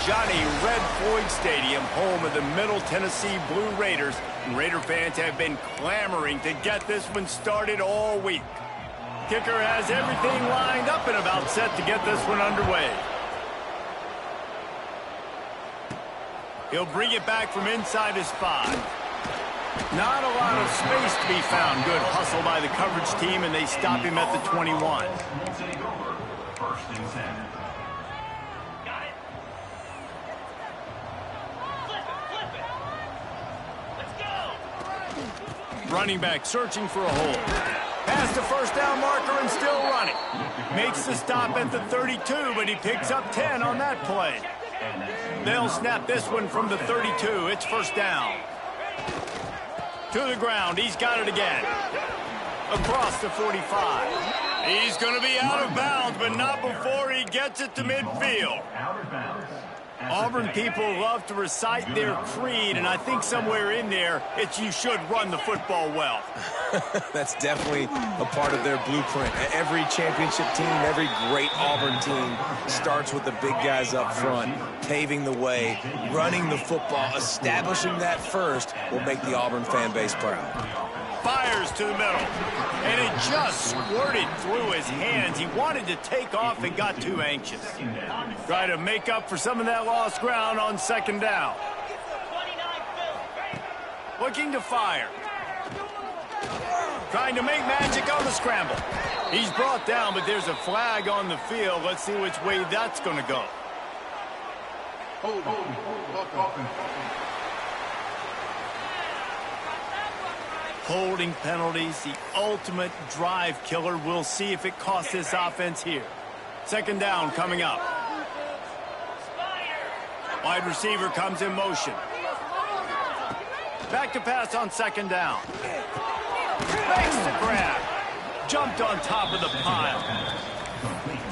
Johnny Red Floyd Stadium, home of the Middle Tennessee Blue Raiders. And Raider fans have been clamoring to get this one started all week. Kicker has everything lined up and about set to get this one underway. He'll bring it back from inside his 5. Not a lot of space to be found. Good hustle by the coverage team, and they stop him at the 21. Running back searching for a hole. Past the first down marker and still running. Makes the stop at the 32, but he picks up 10 on that play. They'll snap this one from the 32. It's first down. To the ground. He's got it again. Across the 45. He's going to be out of bounds, but not before he gets it to midfield. Auburn people love to recite their creed, and I think somewhere in there, it's you should run the football well. That's definitely a part of their blueprint. Every championship team, every great Auburn team starts with the big guys up front, paving the way, running the football, establishing that first will make the Auburn fan base proud. Fires to the middle, and it just squirted through his hands. He wanted to take off and got too anxious. Try to make up for some of that lost ground on second down. Looking to fire. Trying to make magic on the scramble. He's brought down, but there's a flag on the field. Let's see which way that's going to go. Holding penalties, the ultimate drive killer. We'll see if it costs this offense here. Second down coming up. Wide receiver comes in motion. Back to pass on second down. Makes the grab. Jumped on top of the pile.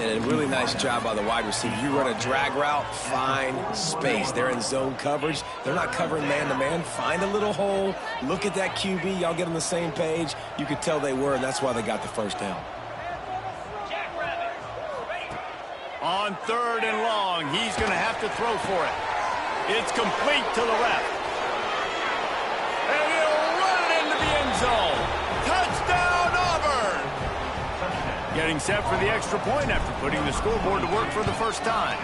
And a really nice job by the wide receiver. You run a drag route, find space. They're in zone coverage. They're not covering man-to-man. Find a little hole. Look at that QB. Y'all get on the same page. You could tell they were, and that's why they got the first down. On third and long, he's going to have to throw for it. It's complete to the left. And he'll run it into the end zone. Touchdown, Auburn! Getting set for the extra point after putting the scoreboard to work for the first time.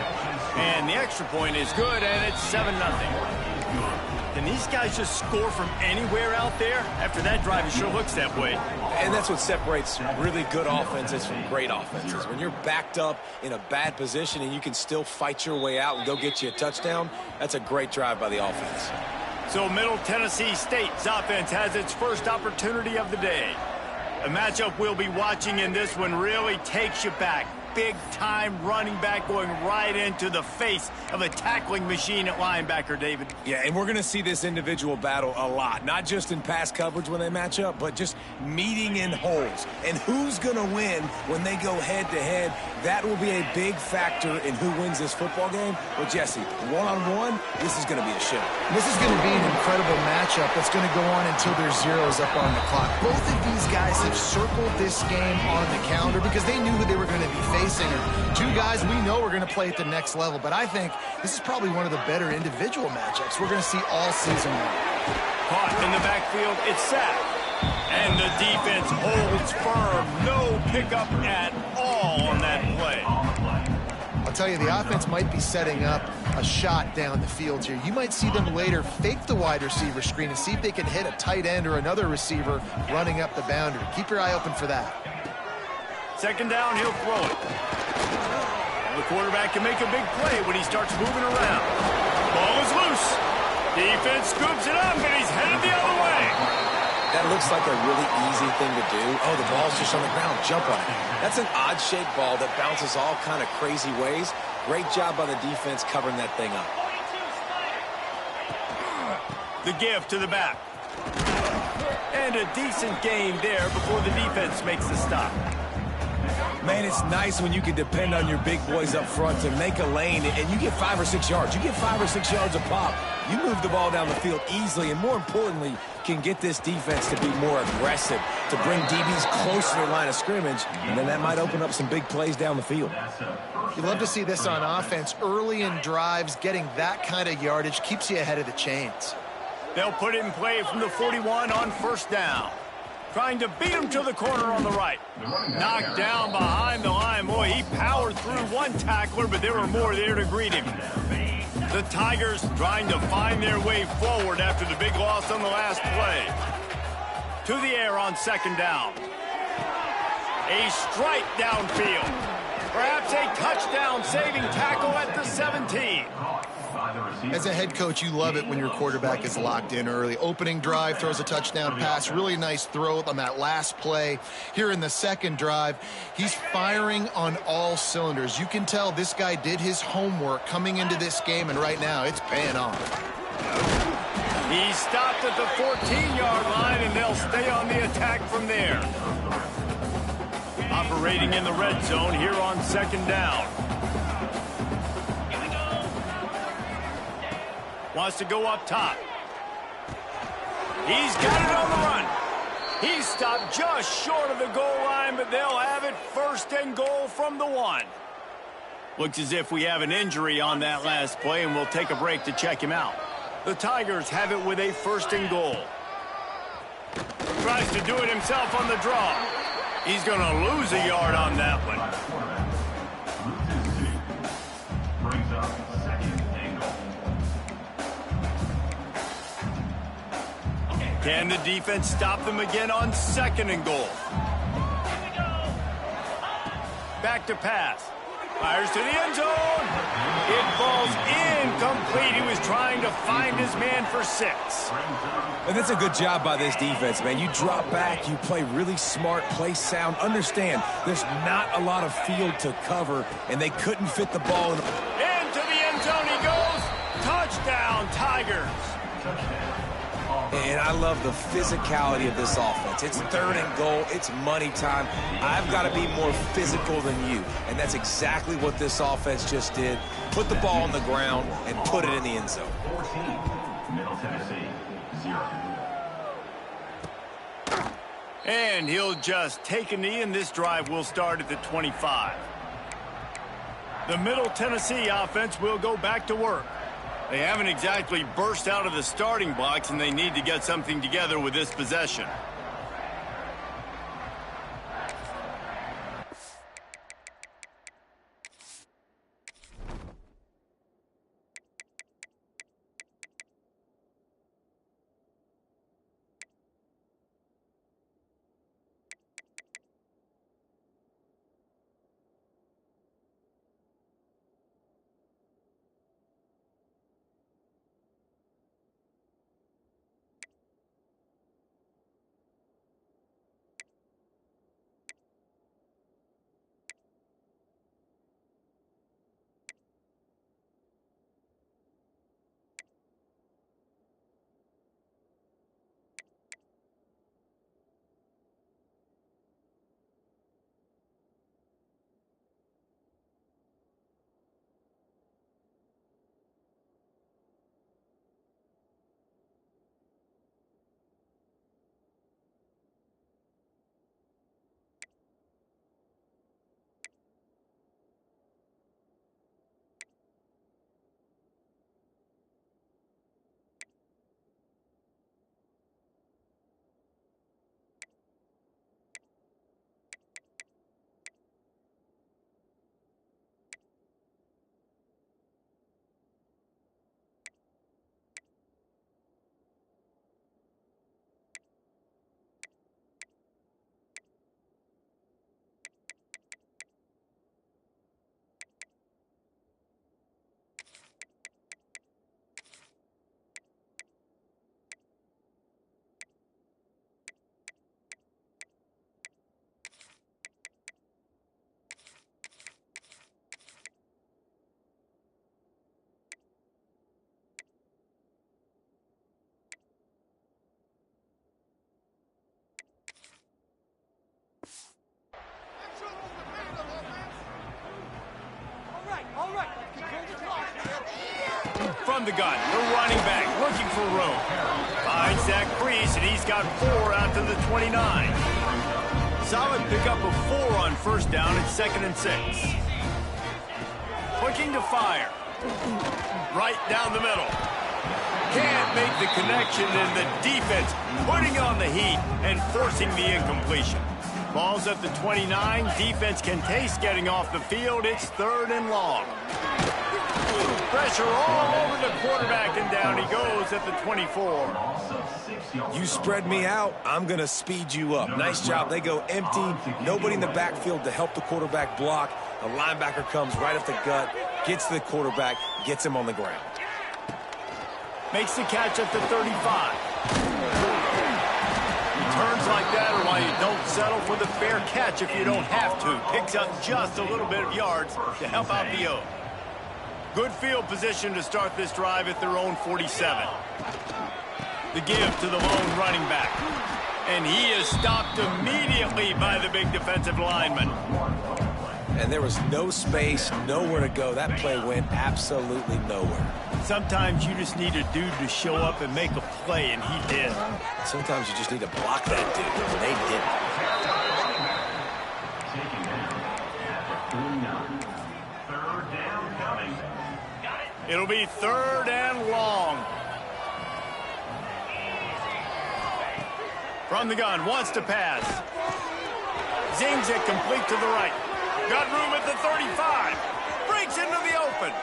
And the extra point is good, and it's 7-0. Can these guys just score from anywhere out there? After that drive, it sure looks that way. And that's what separates really good offenses from great offenses. When you're backed up in a bad position and you can still fight your way out and go get you a touchdown, that's a great drive by the offense. So Middle Tennessee State's offense has its first opportunity of the day. A matchup we'll be watching in this one really takes you back. Big-time running back going right into the face of a tackling machine at linebacker, David. Yeah, and we're going to see this individual battle a lot, not just in pass coverage when they match up, but just meeting in holes. And who's going to win when they go head-to-head, that will be a big factor in who wins this football game. Well, Jesse, one-on-one, this is going to be a show. This is going to be an incredible matchup that's going to go on until there's zeros up on the clock. Both of these guys have circled this game on the calendar because they knew who they were going to be facing. Two guys we know are going to play at the next level, but I think this is probably one of the better individual matchups we're going to see all season long. Caught in the backfield, it's sacked. And the defense holds firm. No pickup at all on that play. I'll tell you, the offense might be setting up a shot down the field here. You might see them later fake the wide receiver screen and see if they can hit a tight end or another receiver running up the boundary. Keep your eye open for that. Second down, he'll throw it. The quarterback can make a big play when he starts moving around. Ball is loose. Defense scoops it up, and he's headed the other way. That looks like a really easy thing to do. Oh, the ball's just on the ground. Jump on it. That's an odd-shaped ball that bounces all kind of crazy ways. Great job by the defense covering that thing up. The give to the back. And a decent gain there before the defense makes the stop. Man, it's nice when you can depend on your big boys up front to make a lane, and you get 5 or 6 yards. You get 5 or 6 yards a pop. You move the ball down the field easily, and more importantly, can get this defense to be more aggressive, to bring DBs closer to the line of scrimmage, and then that might open up some big plays down the field. You love to see this on offense. Early in drives, getting that kind of yardage keeps you ahead of the chains. They'll put it in play from the 41 on first down. Trying to beat him to the corner on the right. Knocked down behind the line. Boy, he powered through one tackler, but there were more there to greet him. The Tigers trying to find their way forward after the big loss on the last play. To the air on second down. A strike downfield. Perhaps a touchdown-saving tackle at the 17. As a head coach, you love it when your quarterback is locked in early. Opening drive, throws a touchdown pass. Really nice throw on that last play. Here in the second drive, he's firing on all cylinders. You can tell this guy did his homework coming into this game, and right now it's paying off. He stopped at the 14-yard line, and they'll stay on the attack from there. Operating in the red zone here on second down. Wants to go up top. He's got it on the run. He's stopped just short of the goal line, but they'll have it first and goal from the 1. Looks as if we have an injury on that last play, and we'll take a break to check him out. The Tigers have it with a first and goal. Tries to do it himself on the draw. He's going to lose a yard on that one. Can the defense stop them again on second and goal? Back to pass. Fires to the end zone. It falls incomplete. He was trying to find his man for 6. And that's a good job by this defense, man. You drop back, you play really smart, play sound. Understand, there's not a lot of field to cover, and they couldn't fit the ball. Into the end zone he goes. Touchdown, Tigers. And I love the physicality of this offense. It's third and goal. It's money time. I've got to be more physical than you. And that's exactly what this offense just did. Put the ball on the ground and put it in the end zone. 14, Middle Tennessee, 0. And he'll just take a knee, and this drive will start at the 25. The Middle Tennessee offense will go back to work. They haven't exactly burst out of the starting blocks, and they need to get something together with this possession. From the gun, the running back looking for room. Finds that crease, and he's got 4 out to the 29. Solid pickup of 4 on first down at 2nd and 6. Looking to fire. Right down the middle. Can't make the connection, and the defense putting on the heat and forcing the incompletion. Ball's at the 29. Defense can taste getting off the field. It's 3rd and long. Pressure all over the quarterback, and down he goes at the 24. You spread me out, I'm going to speed you up. Nice job. They go empty. Nobody in the backfield to help the quarterback block. A linebacker comes right up the gut, gets to the quarterback, gets him on the ground. Makes the catch at the 35. Turns like that are why you don't settle for the fair catch if you don't have to. Picks up just a little bit of yards to help out the O. Good field position to start this drive at their own 47. The give to the lone running back. And he is stopped immediately by the big defensive lineman. And there was no space, nowhere to go. That play went absolutely nowhere. Sometimes you just need a dude to show up and make a play, and he did. Sometimes you just need to block that dude, and they didn't. It'll be 3rd and long. From the gun, wants to pass. Zings it complete to the right. Got room at the 35. Breaks into the open.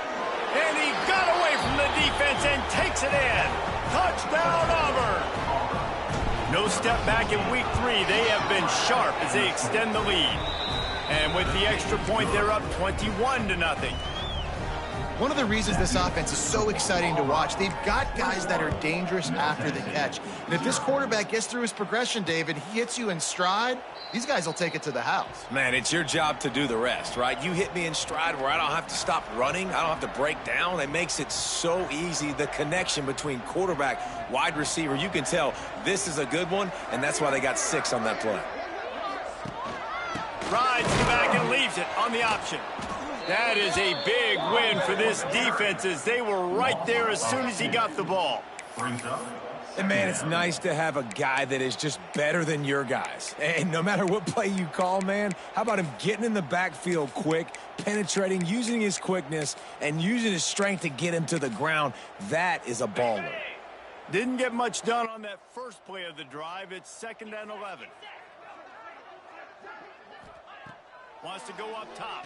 And he got away from the defense and takes it in. Touchdown, Auburn. No step back in week 3. They have been sharp as they extend the lead. And with the extra point, they're up 21-0. One of the reasons this offense is so exciting to watch, they've got guys that are dangerous after the catch. And if this quarterback gets through his progression, David, he hits you in stride, these guys will take it to the house. Man, it's your job to do the rest, right? You hit me in stride where I don't have to stop running. I don't have to break down. It makes it so easy. The connection between quarterback, wide receiver, you can tell this is a good one, and that's why they got 6 on that play. Rides the back and leaves it on the option. That is a big win for this defense as they were right there as soon as he got the ball. And, man, it's nice to have a guy that is just better than your guys. And no matter what play you call, man, how about him getting in the backfield quick, penetrating, using his quickness, and using his strength to get him to the ground? That is a baller. Didn't get much done on that first play of the drive. It's 2nd and 11. Wants to go up top.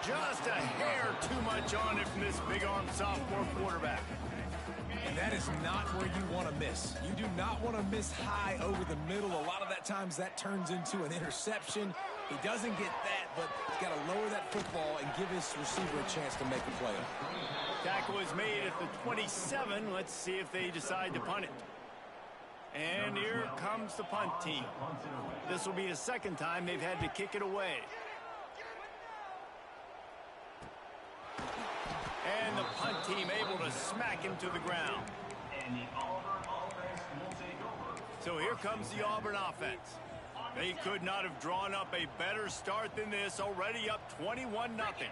Just a hair too much on it from this big-arm sophomore quarterback. And that is not where you want to miss. You do not want to miss high over the middle. A lot of that times that turns into an interception. He doesn't get that, but he's got to lower that football and give his receiver a chance to make a play. Tackle is made at the 27. Let's see if they decide to punt it. And here comes the punt team. This will be the 2nd time they've had to kick it away. And the punt team able to smack him to the ground. So here comes the Auburn offense. They could not have drawn up a better start than this, already up 21-0.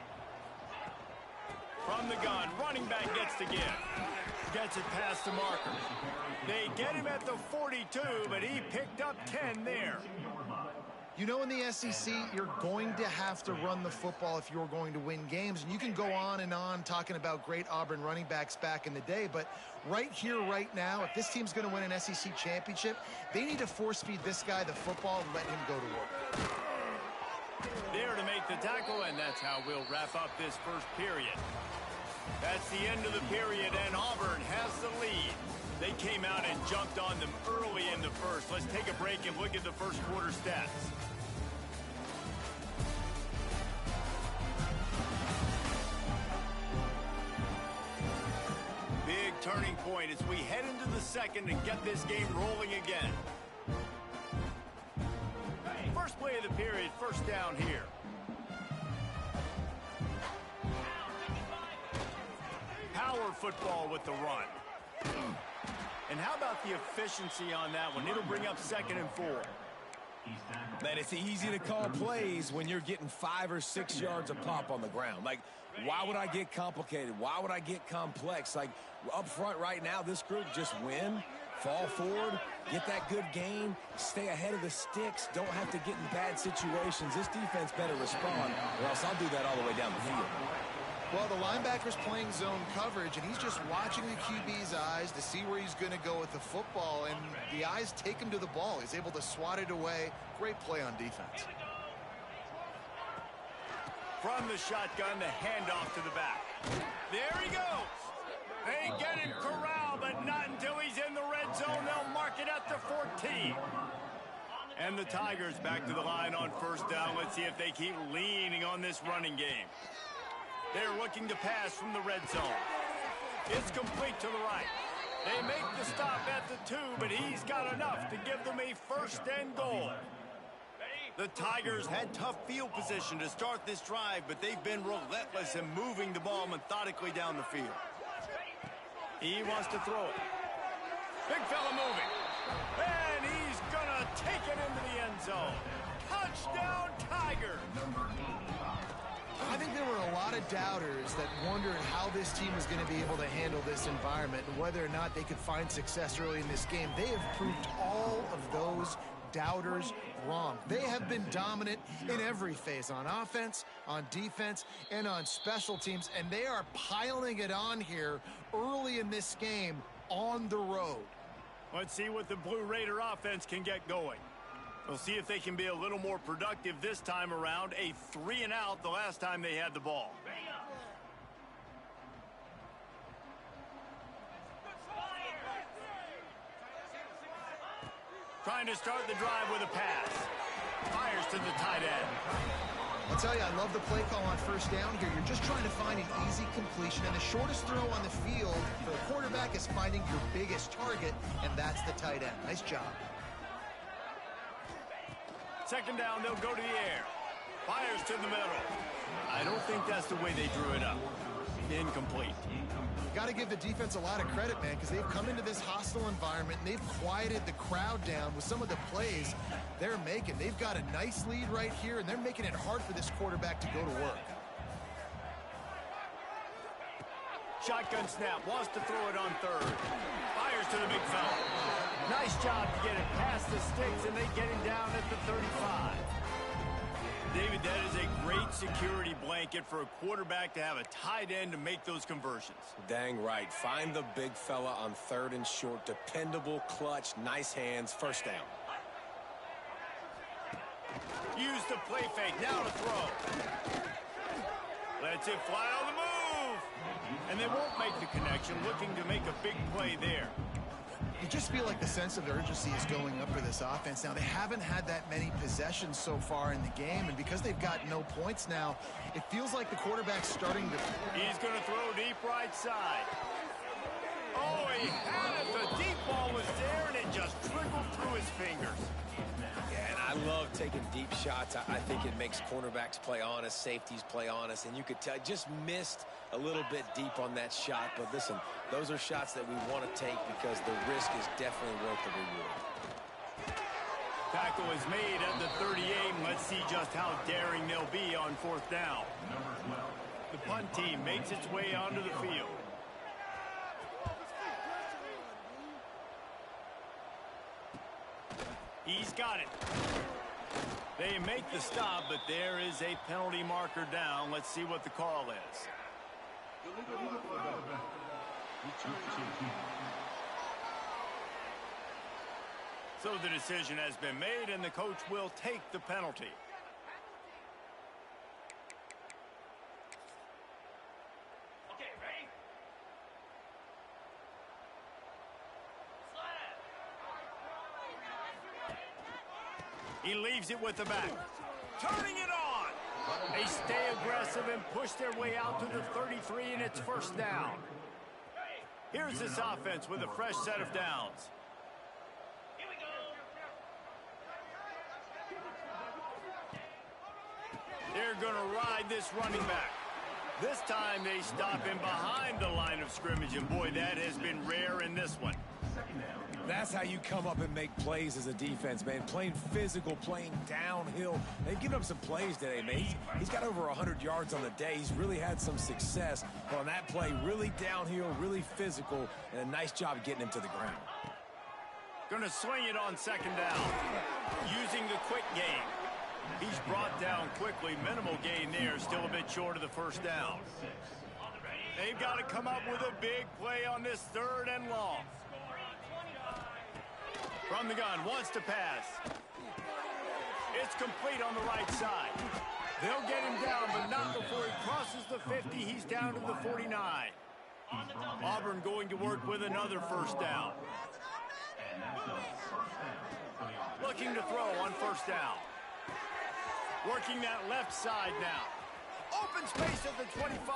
From the gun, running back gets the give. Gets it past the marker. They get him at the 42, but he picked up 10 there. You know, in the SEC, you're going to have to run the football if you're going to win games. And you can go on and on talking about great Auburn running backs back in the day. But right here, right now, if this team's going to win an SEC championship, they need to force-feed this guy the football and let him go to work. There to make the tackle, and that's how we'll wrap up this first period. That's the end of the period, and Auburn has the lead. They came out and jumped on them early in the first. Let's take a break and look at the first quarter stats. Big turning point as we head into the second and get this game rolling again. First play of the period, first down here. Power football with the run. And how about the efficiency on that one? It'll bring up 2nd and 4. Man, it's easy to call plays when you're getting 5 or 6 yards of pop on the ground. Like, why would I get complicated? Why would I get complex? Like, up front right now, this group just win, fall forward, get that good gain, stay ahead of the sticks, don't have to get in bad situations. This defense better respond, or else I'll do that all the way down the field. Well, the linebacker's playing zone coverage, and he's just watching the QB's eyes to see where he's going to go with the football, and the eyes take him to the ball. He's able to swat it away. Great play on defense. From the shotgun, the handoff to the back. There he goes. They get him corralled, but not until he's in the red zone. They'll mark it at the 14. And the Tigers back to the line on first down. Let's see if they keep leaning on this running game. They're looking to pass from the red zone. It's complete to the right. They make the stop at the 2, but he's got enough to give them a first and goal. The Tigers had tough field position to start this drive, but they've been relentless in moving the ball methodically down the field. He wants to throw it. Big fella moving. And he's going to take it into the end zone. Touchdown, Tigers! I think there were a lot of doubters that wondered how this team was going to be able to handle this environment and whether or not they could find success early in this game. They have proved all of those doubters wrong. They have been dominant in every phase, on offense, on defense, and on special teams, and they are piling it on here early in this game on the road. Let's see what the Blue Raider offense can get going. We'll see if they can be a little more productive this time around. A 3-and-out the last time they had the ball. Trying to start the drive with a pass. Fires to the tight end. I'll tell you, I love the play call on first down here. You're just trying to find an easy completion, and the shortest throw on the field for the quarterback is finding your biggest target, and that's the tight end. Nice job. Second down, they'll go to the air. Fires to the middle. I don't think that's the way they drew it up. Incomplete. Got to give the defense a lot of credit, man, because they've come into this hostile environment, and they've quieted the crowd down with some of the plays they're making. They've got a nice lead right here, and they're making it hard for this quarterback to go to work. Shotgun snap, wants to throw it on third. Fires to the big fella. Nice job to get it past the sticks, and they get him down at the 35. David, that is a great security blanket for a quarterback to have a tight end to make those conversions. Dang right. Find the big fella on third and short. Dependable, clutch, nice hands, first down. Use the play fake, now to throw. Lets it fly on the move. And they won't make the connection, looking to make a big play there. You just feel like the sense of urgency is going up for this offense. Now, they haven't had that many possessions so far in the game, and because they've got no points now, it feels like the quarterback's starting to... He's going to throw deep right side. Oh, he had it. The deep ball was there, and it just trickled through his fingers. Yeah, and I love taking deep shots. I think it makes cornerbacks play honest, safeties play honest, and you could tell just missed a little bit deep on that shot. But listen, those are shots that we want to take because the risk is definitely worth the reward. Tackle is made at the 38, and let's see just how daring they'll be on fourth down. The punt team makes its way onto the field. He's got it. They make the stop, but there is a penalty marker down. Let's see what the call is. So the decision has been made, and the coach will take the penalty. Okay, ready? He leaves it with the back. Turning it on. They stay aggressive and push their way out to the 33, and it's first down. Here's this offense with a fresh set of downs. Here we go. They're going to ride this running back. This time they stop him behind the line of scrimmage, and boy, that has been rare in this one. That's how you come up and make plays as a defense, man. Playing physical, playing downhill. They've given up some plays today, man. He's got over 100 yards on the day. He's really had some success. But on that play, really downhill, really physical, and a nice job getting him to the ground. Going to swing it on second down. Using the quick game. He's brought down quickly. Minimal gain there. Still a bit short of the first down. They've got to come up with a big play on this 3rd and long. From the gun, wants to pass. It's complete on the right side. They'll get him down, but not before he crosses the 50. He's down to the 49. Auburn going to work with another first down. Looking to throw on first down. Working that left side now. Open space at the 25.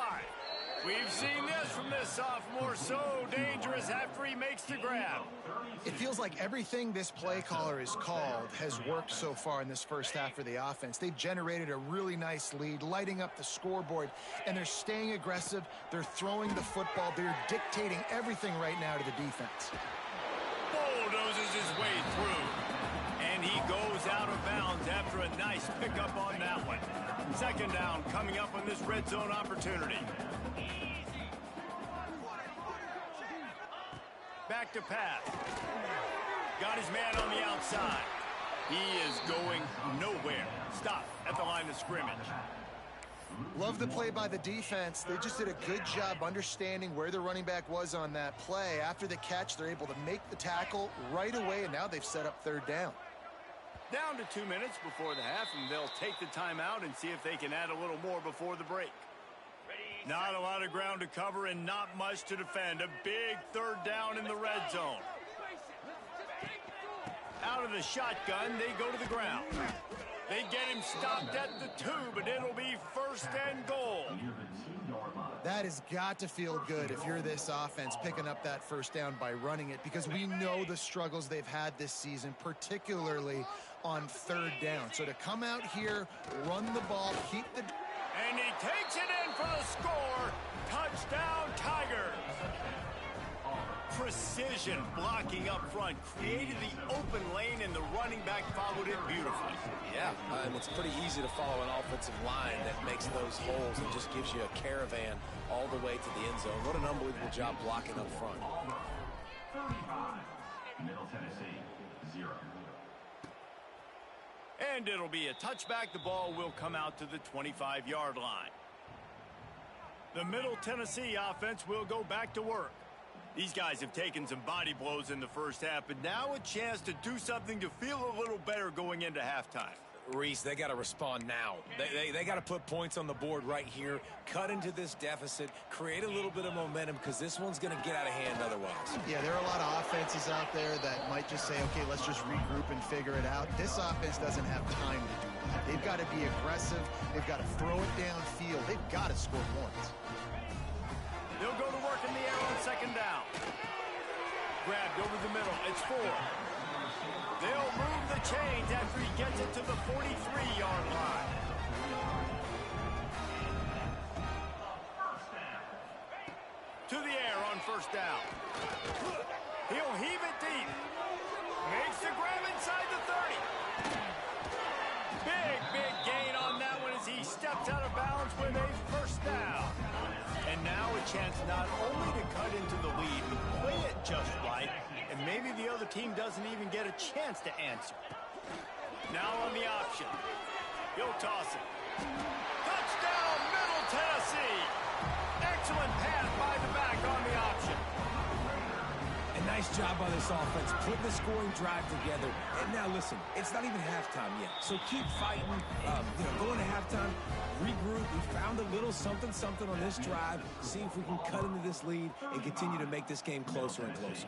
We've seen this from this sophomore, so dangerous after he makes the grab. It feels like everything this play caller has called has worked so far in this first half for the offense. They've generated a really nice lead, lighting up the scoreboard, and they're staying aggressive. They're throwing the football. They're dictating everything right now to the defense. Bulldozes his way through, and he goes out of bounds after a nice pickup on that one. Second down coming up on this red zone opportunity. Back to pass. Got his man on the outside. He is going nowhere. Stop at the line of scrimmage. Love the play by the defense. They just did a good job understanding where the running back was on that play. After the catch, they're able to make the tackle right away, and now they've set up 3rd down. Down to 2 minutes before the half, and they'll take the timeout and see if they can add a little more before the break. Not a lot of ground to cover and not much to defend. A big 3rd down in the red zone. Out of the shotgun, they go to the ground. They get him stopped at the 2, but it'll be 1st and goal. That has got to feel good if you're this offense picking up that first down by running it, because we know the struggles they've had this season, particularly on 3rd down. So to come out here, run the ball, keep the... And he takes it in for the score. Touchdown, Tigers. Precision blocking up front. Created the open lane, and the running back followed it beautifully. Yeah, and it's pretty easy to follow an offensive line that makes those holes and just gives you a caravan all the way to the end zone. What an unbelievable job blocking up front. 35, Middle Tennessee, 0. And it'll be a touchback. The ball will come out to the 25-yard line. The Middle Tennessee offense will go back to work. These guys have taken some body blows in the first half, but now a chance to do something to feel a little better going into halftime. Reese, they got to respond now. They got to put points on the board right here, cut into this deficit, create a little bit of momentum, because this one's going to get out of hand otherwise. Yeah, there are a lot of offenses out there that might just say, okay, let's just regroup and figure it out. This offense doesn't have time to do that. They've got to be aggressive. They've got to throw it downfield. They've got to score points. They'll go to work in the air on second down. Grabbed over the middle. It's 4. They'll move the chains after he gets it to the 43-yard line. To the air on first down. He'll heave it deep. Makes the grab inside the 30. Big gain on that one as he steps out of bounds with a first down. And now a chance not only to cut into the lead and play it just right, and maybe the other team doesn't even get a chance to answer. Now on the option. He'll toss it. Touchdown, Middle Tennessee! Excellent pass by the back on the option. A nice job by this offense, putting the scoring drive together. And now listen, it's not even halftime yet, so keep fighting. Going to halftime, regroup. We found a little something on this drive. See if we can cut into this lead and continue to make this game closer and closer.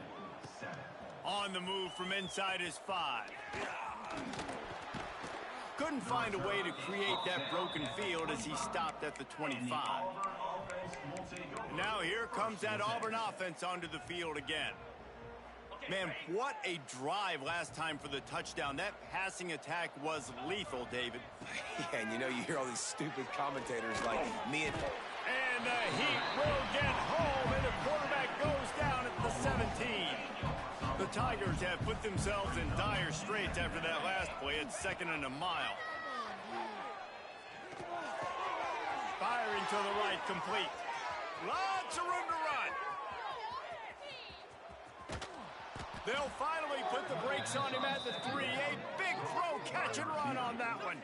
On the move from inside his 5. Couldn't find a way to create that broken field as he stopped at the 25. Now here comes that Auburn offense onto the field again. Man, what a drive last time for the touchdown. That passing attack was lethal, David. Yeah, and you hear all these stupid commentators like me and... And the Heat will get home, and the quarterback goes down at the 17. The Tigers have put themselves in dire straits after that last play at 2nd and a mile. Firing to the right, complete. Lots of room to run. They'll finally put the brakes on him at the 3. A big throw, catch and run on that one.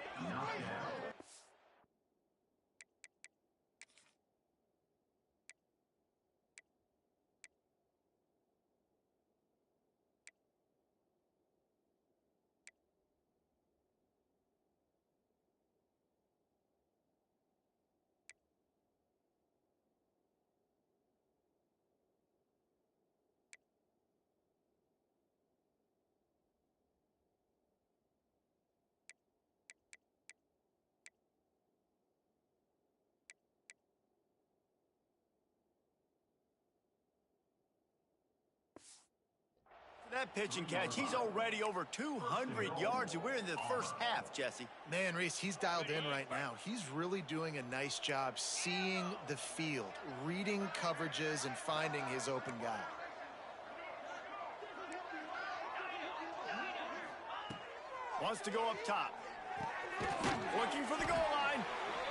That pitching catch, he's already over 200 yards, and we're in the first half, Jesse. Man, Reese, he's dialed in right now. He's really doing a nice job seeing the field, reading coverages, and finding his open guy. Wants to go up top. Looking for the goal line.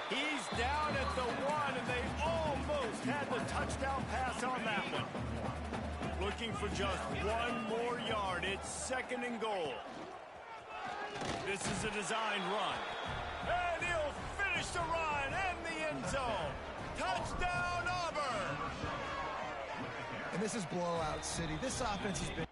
He's down at the 1, and they almost had the touchdown pass on that one. Looking for just 1 more yard. It's 2nd and goal. This is a designed run. And he'll finish the run in the end zone. Touchdown, Auburn! And this is blowout city. This offense has been...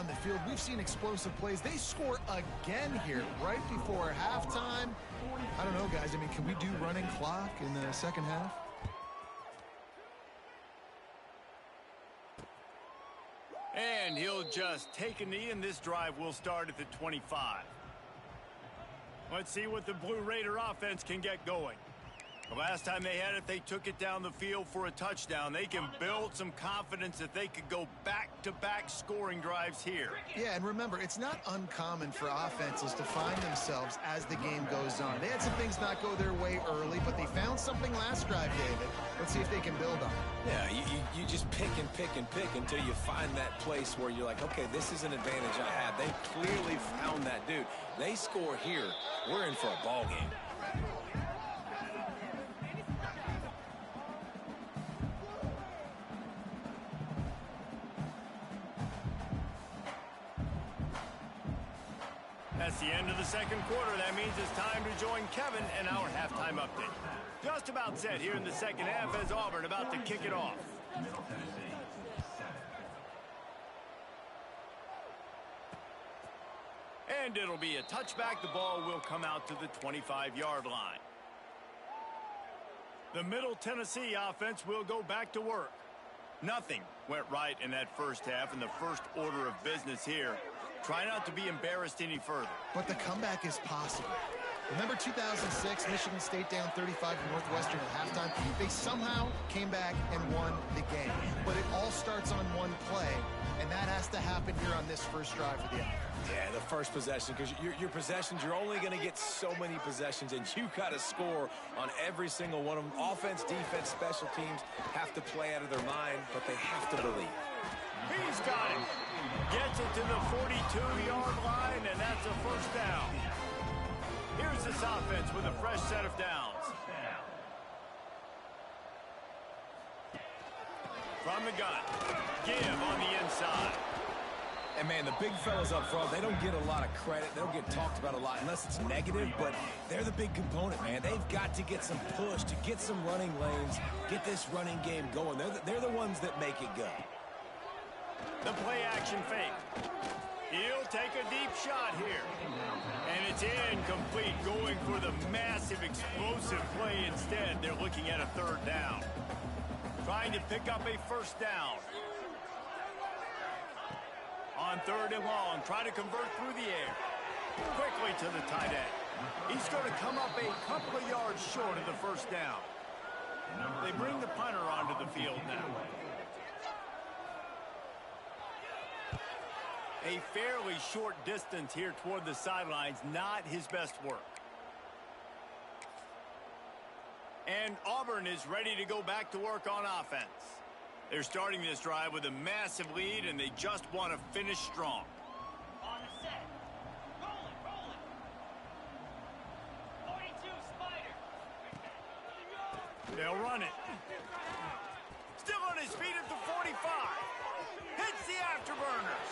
down the field. We've seen explosive plays. They score again here right before halftime. I don't know, guys. I mean, can we do running clock in the second half? And he'll just take a knee, and this drive will start at the 25. Let's see what the Blue Raider offense can get going. The last time they had it, they took it down the field for a touchdown. They can build some confidence that they could go back-to-back scoring drives here. Yeah, and remember, it's not uncommon for offenses to find themselves as the game goes on. They had some things not go their way early, but they found something last drive, David. Let's see if they can build on it. Yeah, you just pick and pick and pick until you find that place where you're like, okay, this is an advantage I have. They clearly found that dude. They score here, we're in for a ball game. That's the end of the second quarter. That means it's time to join Kevin and our halftime update. Just about set here in the second half as Auburn about to kick it off. Middle Tennessee, 7. And it'll be a touchback. The ball will come out to the 25-yard line. The Middle Tennessee offense will go back to work. Nothing went right in that first half, and the first order of business here. Try not to be embarrassed any further. But the comeback is possible. Remember 2006, Michigan State down 35 to Northwestern at halftime? They somehow came back and won the game. But it all starts on one play, and that has to happen here on this first drive for the offense. Yeah, the first possession, because your possessions, you're only going to get so many possessions, and you got to score on every single one of them. Offense, defense, special teams have to play out of their mind, but they have to believe. He's got it. Gets it to the 42-yard line, and that's a first down. Here's this offense with a fresh set of downs. From the gun. Give on the inside. And, man, the big fellas up front, they don't get a lot of credit. They don't get talked about a lot unless it's negative, but they're the big component, man. They've got to get some push, to get some running lanes, get this running game going. They're the ones that make it go. The play-action fake. He'll take a deep shot here. And it's incomplete, going for the massive, explosive play instead. They're looking at a third down. Trying to pick up a first down. On third and long, try to convert through the air. Quickly to the tight end. He's going to come up a couple of yards short of the first down. They bring the punter onto the field now. A fairly short distance here toward the sidelines, not his best work. And Auburn is ready to go back to work on offense. They're starting this drive with a massive lead, and they just want to finish strong. On the set. Rolling. 42 Spider. They'll run it. Still on his feet at the 45. Hits the afterburners.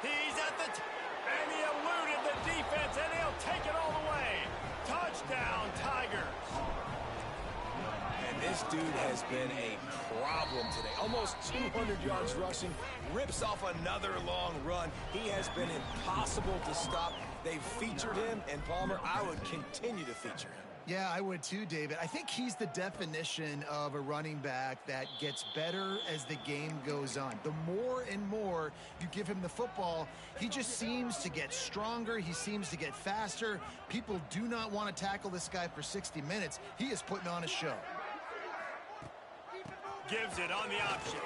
He's at the and he eluded the defense, and he'll take it all the way. Touchdown, Tigers. And this dude has been a problem today. Almost 200 yards rushing, rips off another long run. He has been impossible to stop. They've featured him, and Palmer, I would continue to feature him. Yeah, I would too, David. I think he's the definition of a running back that gets better as the game goes on. The more and more you give him the football, he just seems to get stronger. He seems to get faster. People do not want to tackle this guy for 60 minutes. He is putting on a show. Gives it on the option.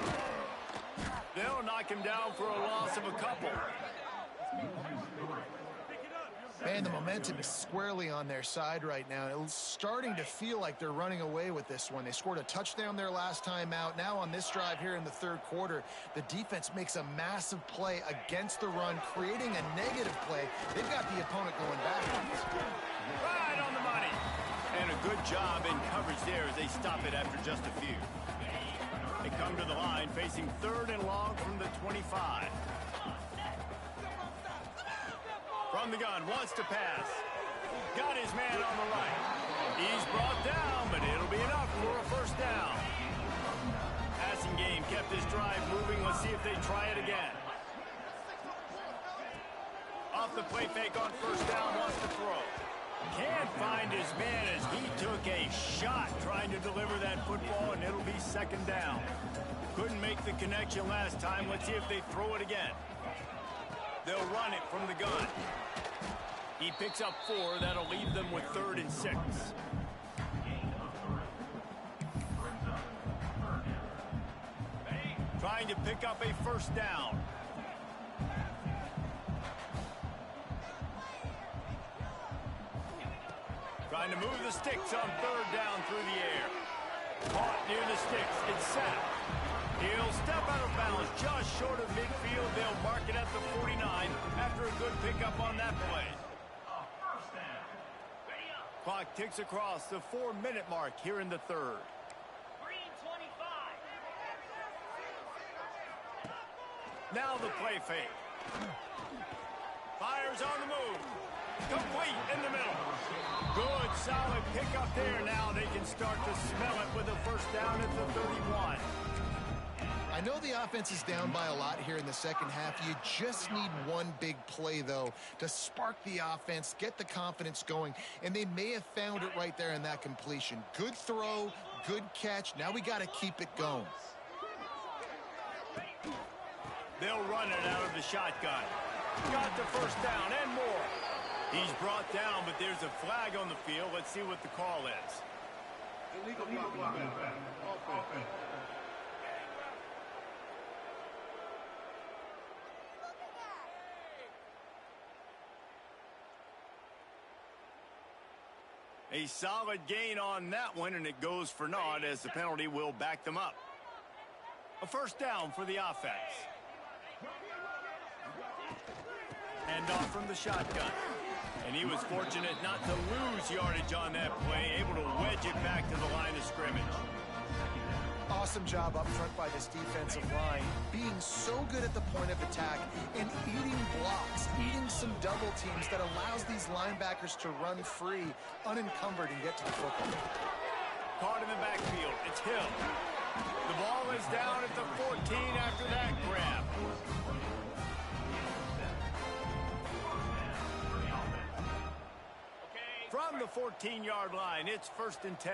They'll knock him down for a loss of a couple. Man, the momentum is squarely on their side right now. It's starting to feel like they're running away with this one. They scored a touchdown their last time out. Now on this drive here in the third quarter, the defense makes a massive play against the run, creating a negative play. They've got the opponent going backwards. Right on the money. And a good job in coverage there as they stop it after just a few. They come to the line facing third and long from the 25. From the gun, wants to pass. Got his man on the right. He's brought down, but it'll be enough for a first down. Passing game kept this drive moving. Let's see if they try it again. Off the play fake on first down, wants to throw. Can't find his man as he took a shot trying to deliver that football, and it'll be second down. Couldn't make the connection last time. Let's see if they throw it again. They'll run it from the gun. He picks up 4. That'll leave them with 3rd and 6. Trying to pick up a first down. Trying to move the sticks on 3rd down through the air. Caught near the sticks. It's sacked. He'll step out of bounds just short of midfield. They'll mark it at the 49 after a good pickup on that play. Clock ticks across the 4-minute mark here in the 3rd. Green 25. Now the play fake. Fires on the move. Complete in the middle. Good, solid pickup there. Now they can start to smell it with a first down at the 31. I know the offense is down by a lot here in the second half. You just need one big play, though, to spark the offense, get the confidence going, and they may have found it right there in that completion. Good throw, good catch. Now we got to keep it going. They'll run it out of the shotgun. Got the first down and more. He's brought down, but there's a flag on the field. Let's see what the call is. Illegal blocking. Offense. A solid gain on that one, and it goes for naught as the penalty will back them up. A first down for the offense. Hand off from the shotgun. And he was fortunate not to lose yardage on that play, able to wedge it back to the line of scrimmage. Awesome job up front by this defensive line, being so good at the point of attack and eating blocks, eating some double teams that allows these linebackers to run free, unencumbered, and get to the football. Caught in the backfield. It's Hill. The ball is down at the 14 after that grab. From the 14-yard line, it's 1st and 10.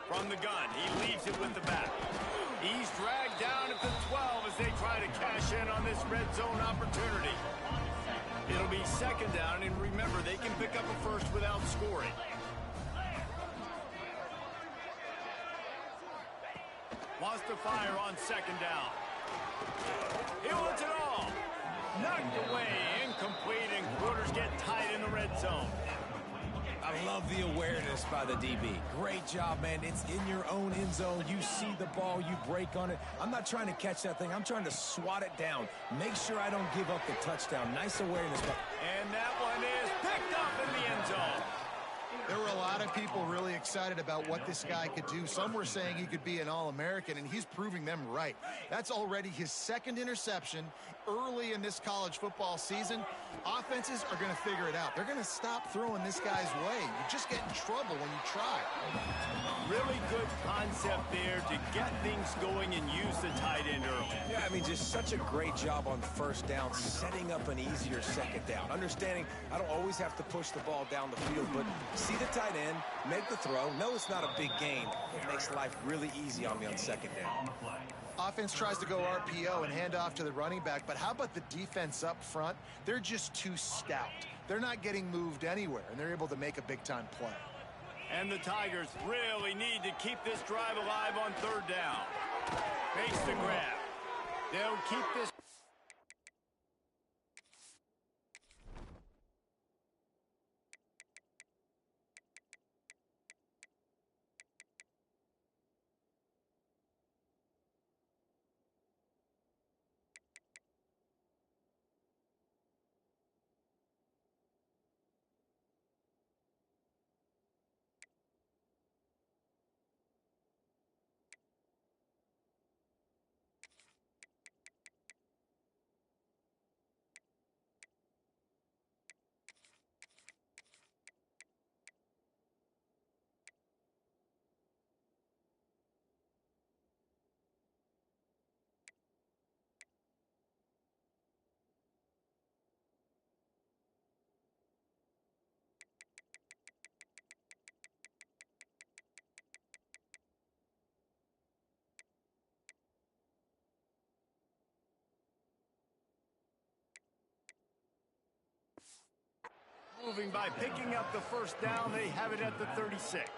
From the gun, he leaves it with the back. He's dragged down at the 12 as they try to cash in on this red zone opportunity. It'll be second down, and remember, they can pick up a first without scoring. Wants to fire on second down. He wants it all. Knocked away, incomplete, and quarters get tight in the red zone. I love the awareness by the DB. Great job, man. It's in your own end zone. You see the ball, you break on it. I'm not trying to catch that thing. I'm trying to swat it down. Make sure I don't give up the touchdown. Nice awareness. And that one is picked up in the end zone. There were a lot of people really excited about what this guy could do. Some were saying he could be an All-American, and he's proving them right. That's already his second interception early in this college football season. Offenses are going to figure it out. They're going to stop throwing this guy's way. You just get in trouble when you try. Really good concept there to get things going and use the tight end early. Yeah, I mean, just such a great job on first down, setting up an easier second down. Understanding I don't always have to push the ball down the field, but see the tight end, make the throw. No, it's not a big gain. It makes life really easy on me on second down. Offense tries to go RPO and hand off to the running back, but how about the defense up front? They're just too stout. They're not getting moved anywhere, and they're able to make a big-time play. And the Tigers really need to keep this drive alive on third down. Makes the grab. They'll keep this. Moving by picking up the first down, they have it at the 36.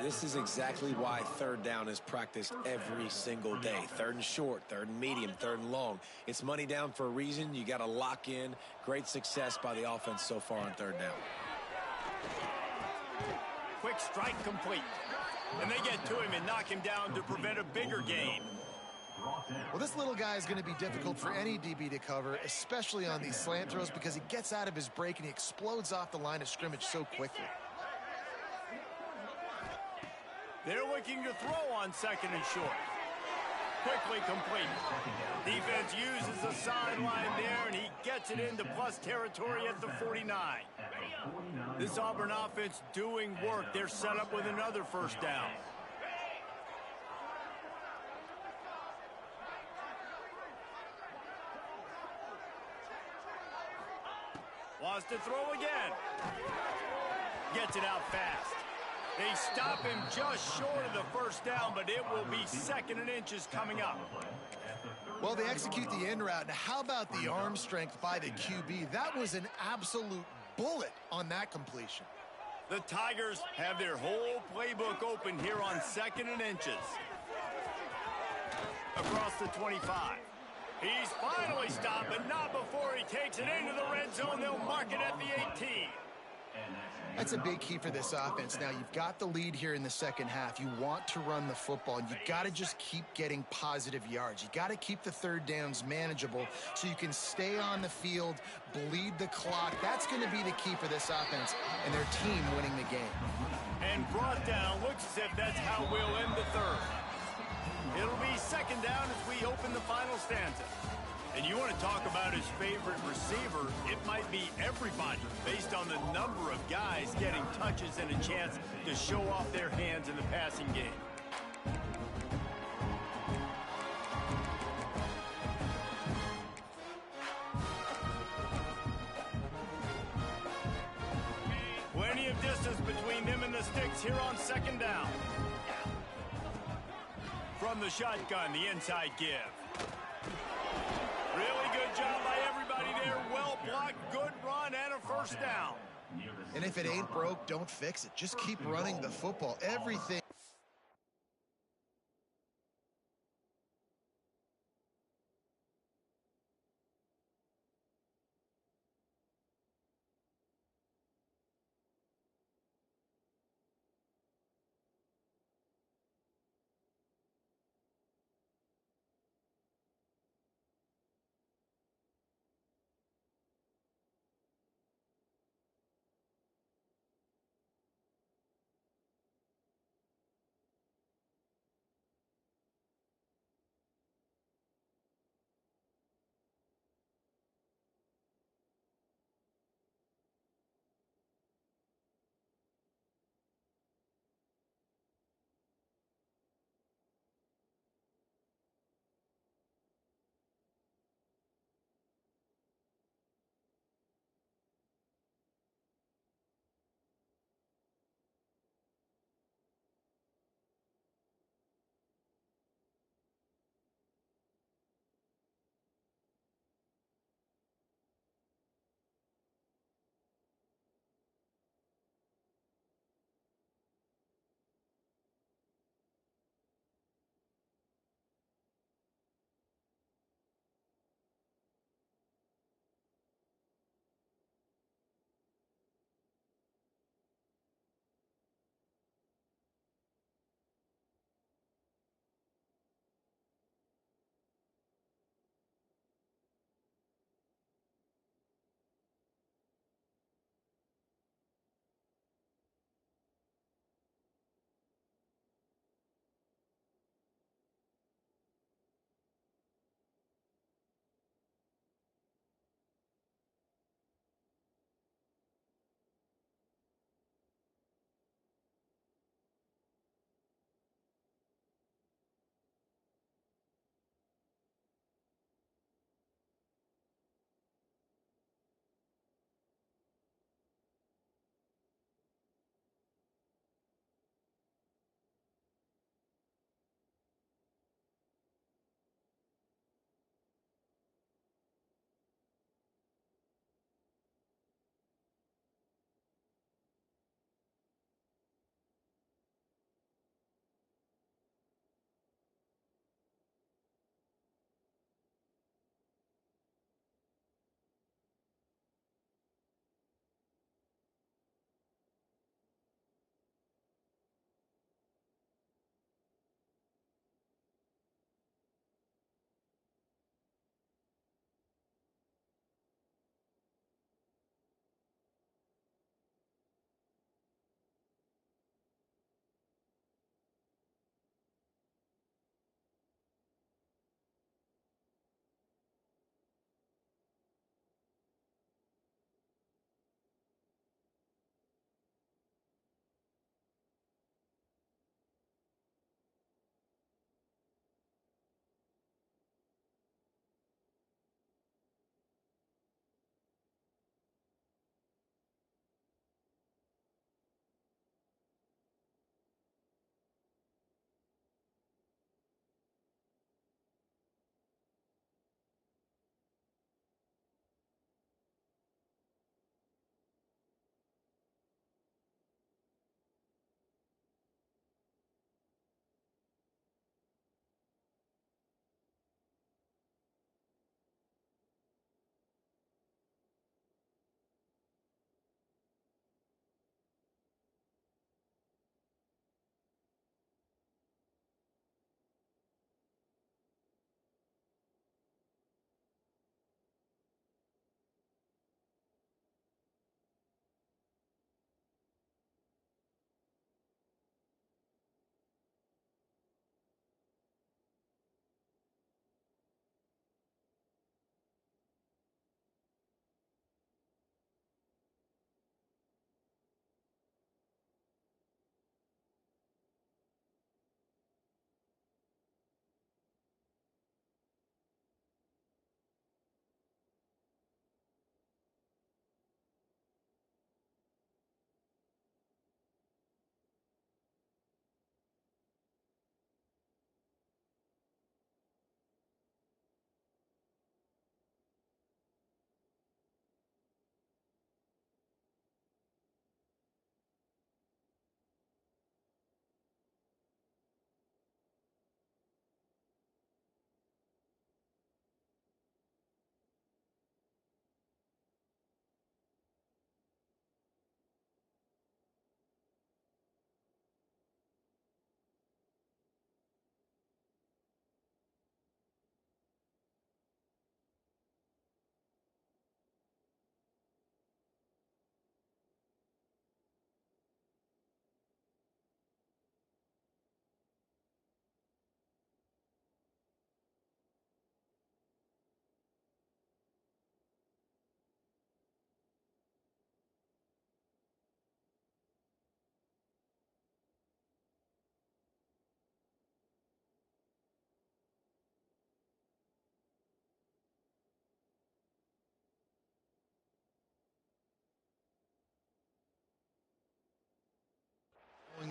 This is exactly why third down is practiced every single day. Third and short, third and medium, third and long. It's money down for a reason. You got to lock in. Great success by the offense so far on third down. Quick strike complete. And they get to him and knock him down to prevent a bigger gain. Well, this little guy is going to be difficult for any DB to cover, especially on these slant throws, because he gets out of his break and he explodes off the line of scrimmage so quickly. They're looking to throw on second and short. Quickly complete. Defense uses the sideline there, and he gets it into plus territory at the 49. This Auburn offense doing work. They're set up with another first down. Wants to throw again. Gets it out fast. They stop him just short of the first down, but it will be second and inches coming up. Well, they execute the end route. Now, how about the arm strength by the QB? That was an absolute bullet on that completion. The Tigers have their whole playbook open here on second and inches. Across the 25. He's finally stopped, but not before he takes it into the red zone. They'll mark it at the 18. That's a big key for this offense. Now, you've got the lead here in the second half. You want to run the football, and you got to just keep getting positive yards. You got to keep the third downs manageable so you can stay on the field, bleed the clock. That's going to be the key for this offense and their team winning the game. And brought down. Looks as if that's how we'll end the third. It'll be second down as we open the final stanza. And you want to talk about his favorite receiver, it might be everybody based on the number of guys getting touches and a chance to show off their hands in the passing game. Plenty of distance between them and the sticks here on second down. From the shotgun, the inside give. Really good job by everybody there. Well blocked, good run, and a first down. And if it ain't broke, don't fix it. Just keep running the football. Everything.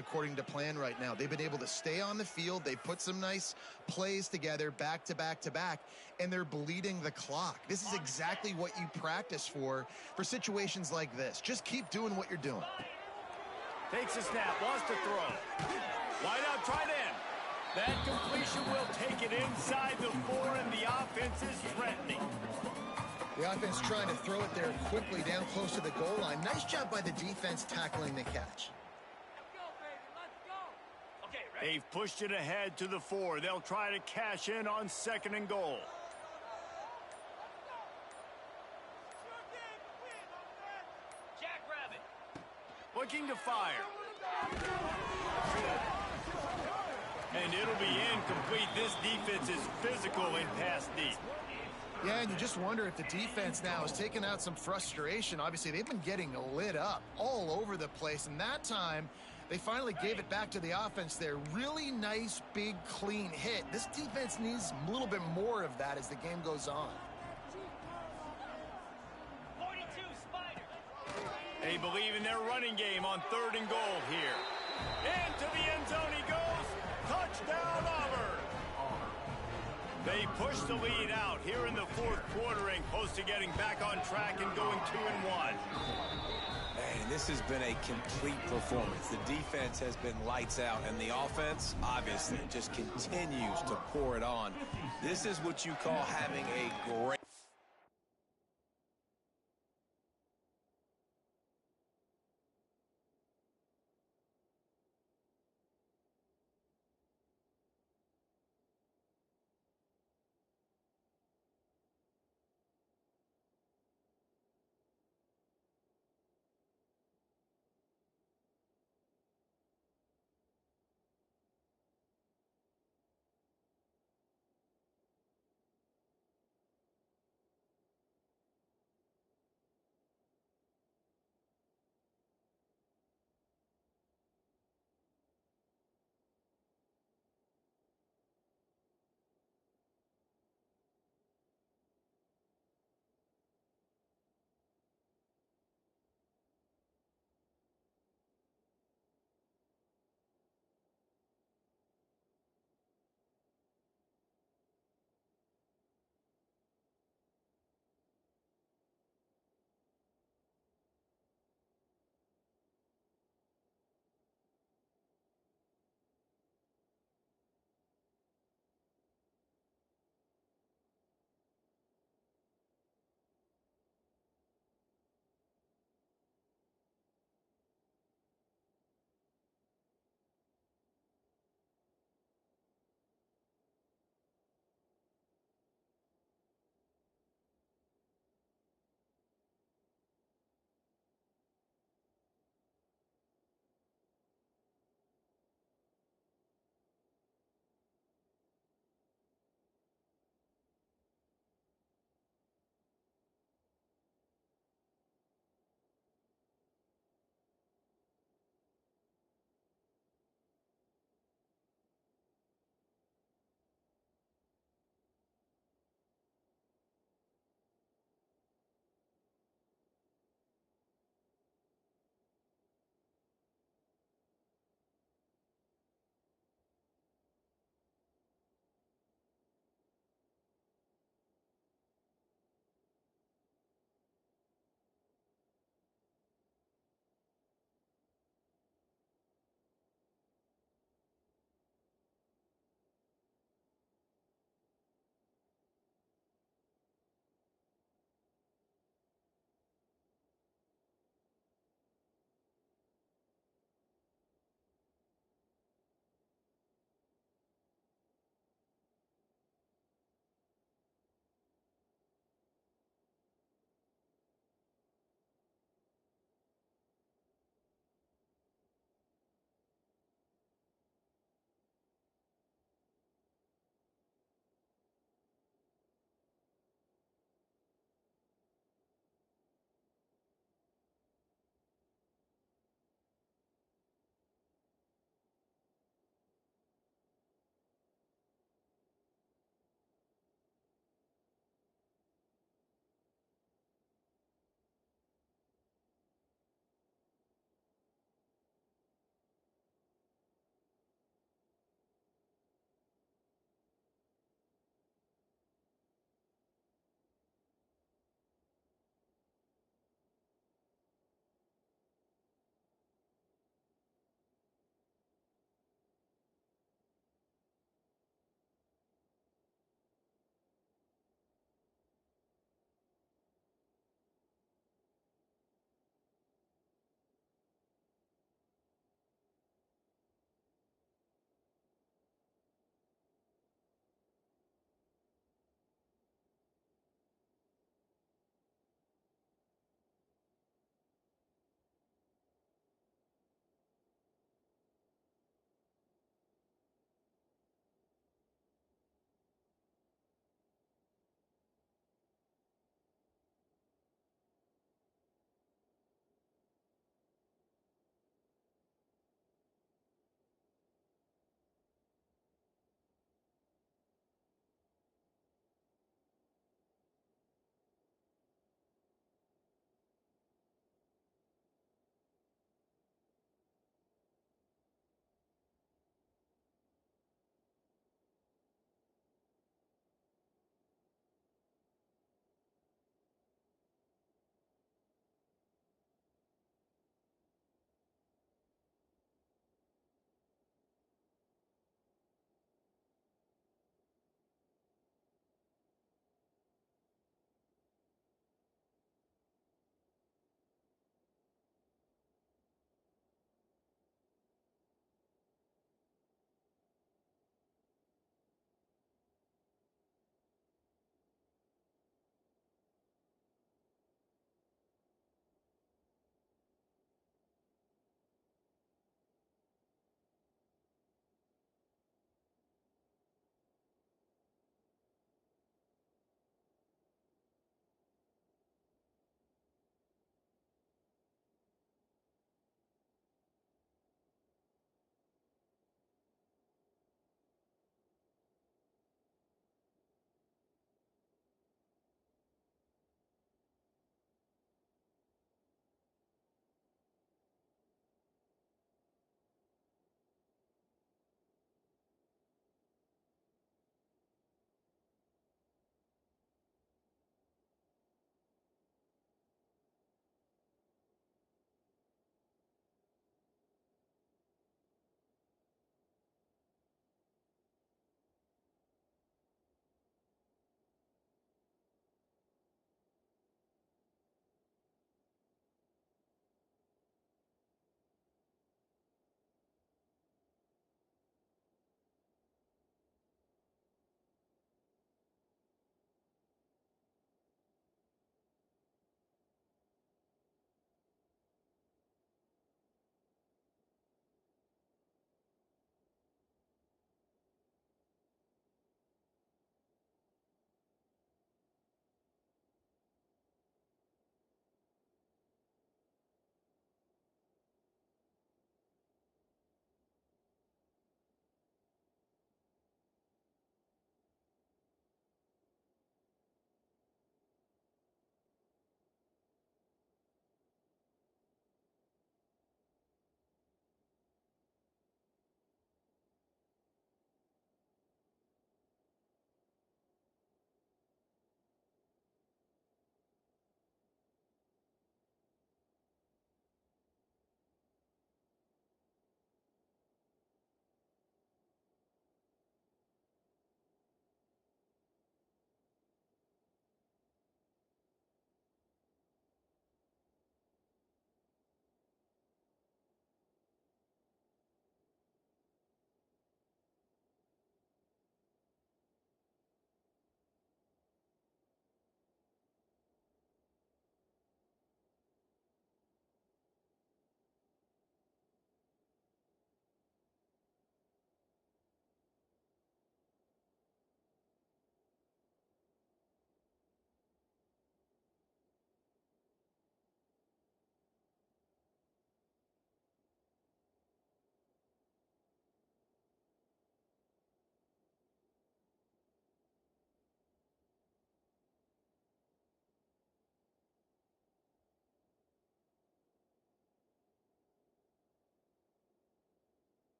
according to plan right now. They've been able to stay on the field. They put some nice plays together back to back to back, and they're bleeding the clock. This is exactly what you practice for situations like this. Just keep doing what you're doing. Takes a snap, wants to throw. Wide out, tight end. That completion will take it inside the 4, and the offense is threatening. The offense trying to throw it there quickly down close to the goal line. Nice job by the defense tackling the catch. Let's go, baby. Let's go. Okay, ready? They've pushed it ahead to the 4. They'll try to cash in on 2nd and goal. Jackrabbit. Looking to fire. And it'll be incomplete. This defense is physical in pass deep. Yeah, and you just wonder if the defense now has taken out some frustration. Obviously, they've been getting lit up all over the place, and that time they finally gave it back to the offense there. Really nice, big, clean hit. This defense needs a little bit more of that as the game goes on. 42, Spider. They believe in their running game on 3rd and goal here. Into the end zone he goes. Touchdown, Auburn. They push the lead out here in the 4th quarter and close to getting back on track and going 2-1. Man, this has been a complete performance. The defense has been lights out, and the offense, obviously, just continues to pour it on. This is what you call having a great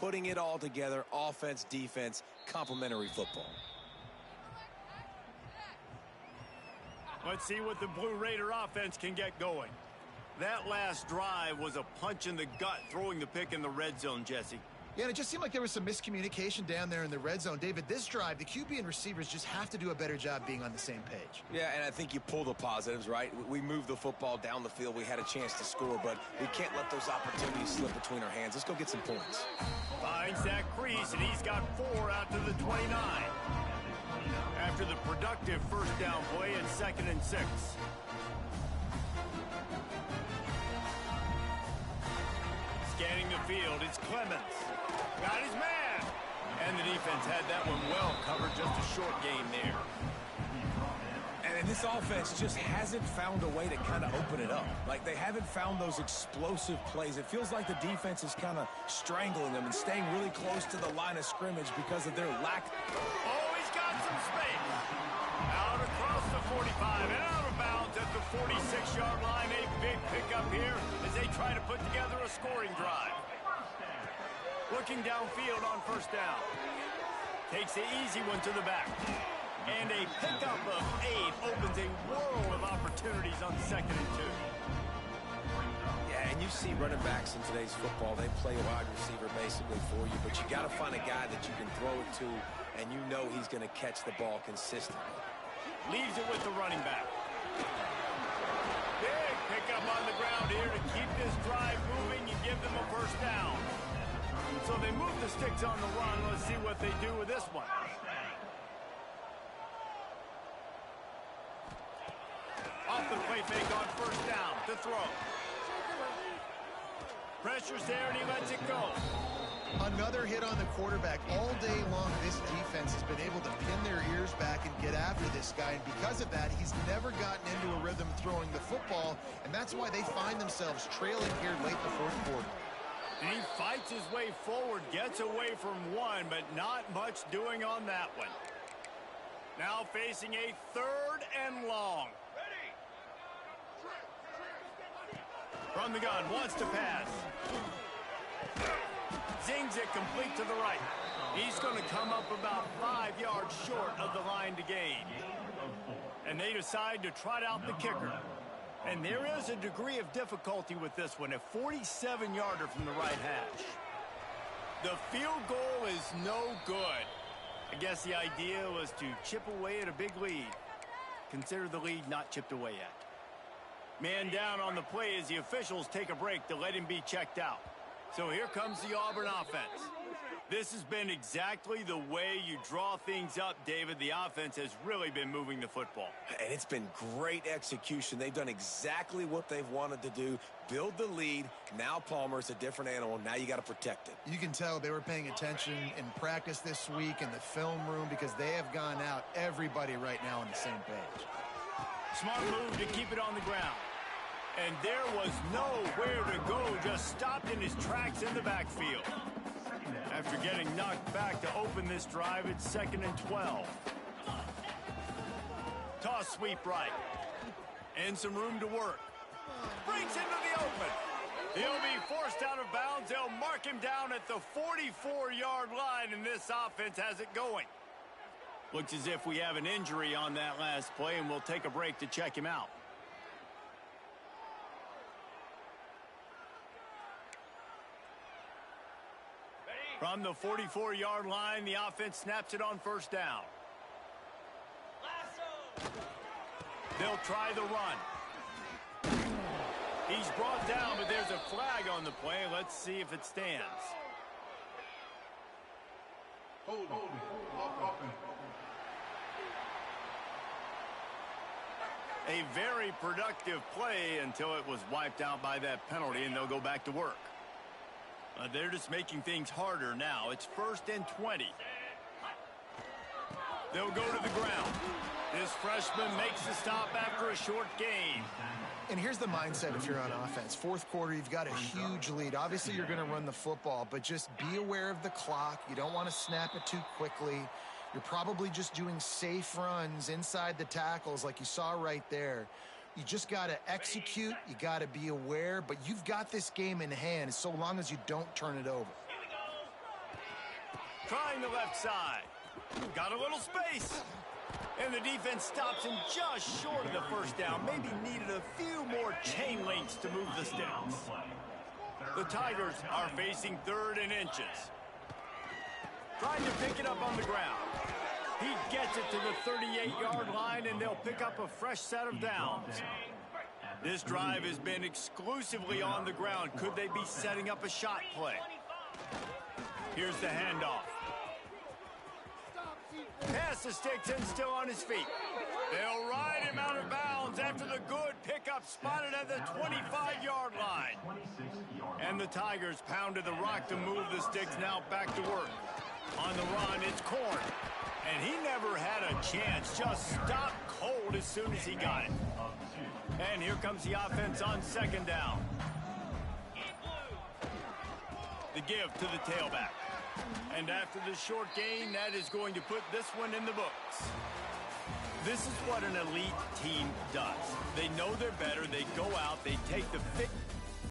putting it all together, offense, defense, complementary football. Let's see what the Blue Raider offense can get going. That last drive was a punch in the gut, throwing the pick in the red zone, Jesse. Yeah, and it just seemed like there was some miscommunication down there in the red zone. David, this drive, the QB and receivers just have to do a better job being on the same page. Yeah, and I think you pull the positives, right? We moved the football down the field. We had a chance to score, but we can't let those opportunities slip between our hands. Let's go get some points. Finds that crease, and he's got 4 out to the 29. After the productive first down play and 2nd and 6. Scanning the field, it's Clemens. Got his man. And the defense had that one well covered, just a short gain there. And this offense just hasn't found a way to kind of open it up. Like, they haven't found those explosive plays. It feels like the defense is kind of strangling them and staying really close to the line of scrimmage because of their lack. Oh, he's got some space. Out across the 45 and out of bounds at the 46-yard line. A big pickup here as they try to put together a scoring drive. Looking downfield on first down. Takes the easy one to the back. And a pickup of 8 opens a world of opportunities on 2nd and 2. Yeah, and you see running backs in today's football, they play a wide receiver basically for you, but you got to find a guy that you can throw it to, and you know he's going to catch the ball consistently. Leaves it with the running back. Big pickup on the ground here to keep this drive moving and give them a first down. So they move the sticks on the run. Let's see what they do with this one. Off the play fake on first down to throw. Pressure's there and he lets it go. Another hit on the quarterback. All day long, this defense has been able to pin their ears back and get after this guy. And because of that, he's never gotten into a rhythm throwing the football. And that's why they find themselves trailing here late in the 4th quarter. And he fights his way forward, gets away from one, but not much doing on that one. Now facing a 3rd and long. From the gun, wants to pass. Zings it complete to the right. He's going to come up about 5 yards short of the line to gain. And they decide to trot out the kicker. And there is a degree of difficulty with this one, a 47-yarder from the right hash. The field goal is no good. I guess the idea was to chip away at a big lead. Consider the lead not chipped away yet. Man down on the play as the officials take a break to let him be checked out. So here comes the Auburn offense. This has been exactly the way you draw things up, David. The offense has really been moving the football. And it's been great execution. They've done exactly what they've wanted to do. Build the lead. Now Palmer's a different animal. Now you got to protect it. You can tell they were paying attention in practice this week in the film room because they have gone out, everybody right now on the same page. Smart move to keep it on the ground. And there was nowhere to go, just stopped in his tracks in the backfield. After getting knocked back to open this drive, it's 2nd and 12. Toss sweep right. And some room to work. Breaks into the open. He'll be forced out of bounds. They'll mark him down at the 44-yard line, and this offense has it going. Looks as if we have an injury on that last play, and we'll take a break to check him out. From the 44-yard line, the offense snaps it on first down. They'll try the run. He's brought down, but there's a flag on the play. Let's see if it stands. Hold offense. A very productive play until it was wiped out by that penalty, and they'll go back to work. They're just making things harder now. It's 1st and 20. They'll go to the ground. This freshman makes the stop after a short gain. And here's the mindset if you're on offense. 4th quarter, you've got a huge lead. Obviously, you're going to run the football, but just be aware of the clock. You don't want to snap it too quickly. You're probably just doing safe runs inside the tackles like you saw right there. You just got to execute. You got to be aware, but you've got this game in hand so long as you don't turn it over. Trying the left side. Got a little space. And the defense stops him just short of the first down. Maybe needed a few more chain links to move the sticks. The Tigers are facing 3rd and inches. Trying to pick it up on the ground. He gets it to the 38-yard line, and they'll pick up a fresh set of downs. This drive has been exclusively on the ground. Could they be setting up a shot play? Here's the handoff. Pass the sticks and still on his feet. They'll ride him out of bounds after the good pickup spotted at the 25-yard line. And the Tigers pounded the rock to move the sticks now back to work. On the run, it's Corn. And he never had a chance. Just stopped cold as soon as he got it. And here comes the offense on 2nd down. The give to the tailback. And after the short gain, that is going to put this one in the books. This is what an elite team does. They know they're better. They go out. They take the